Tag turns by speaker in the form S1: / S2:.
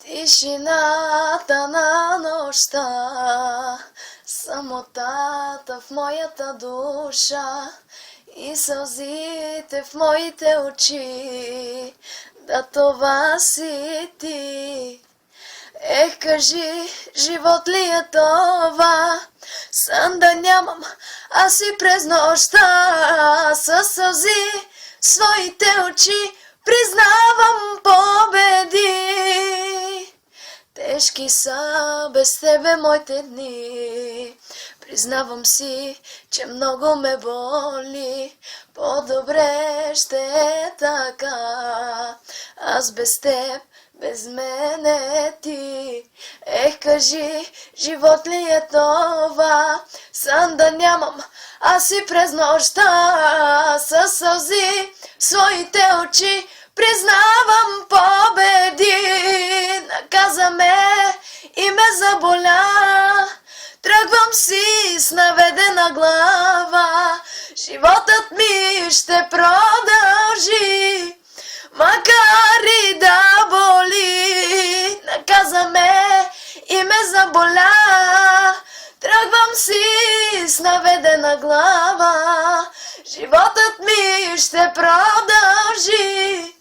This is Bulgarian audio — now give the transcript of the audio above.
S1: Тишината на нощта, самотата в моята душа и сълзите в моите очи, да това си ти. Ех, кажи, живот ли е това? Сън да нямам, аз и през нощта със сълзи в своите очи признавам победи. Тежки са без тебе моите дни, признавам си, че много ме боли. По-добре ще е така, аз без теб, без мене ти. Ех, кажи, живот ли е това? Сън да нямам, аз и през нощта със сълзи в своите очи признавам победи. Наказа ме и ме заболя, тръгвам си с наведена глава. Животът ми ще продължи, макар и да боли. Наказа ме и ме заболя, тръгвам си с наведена глава. Животът ми ще продължи,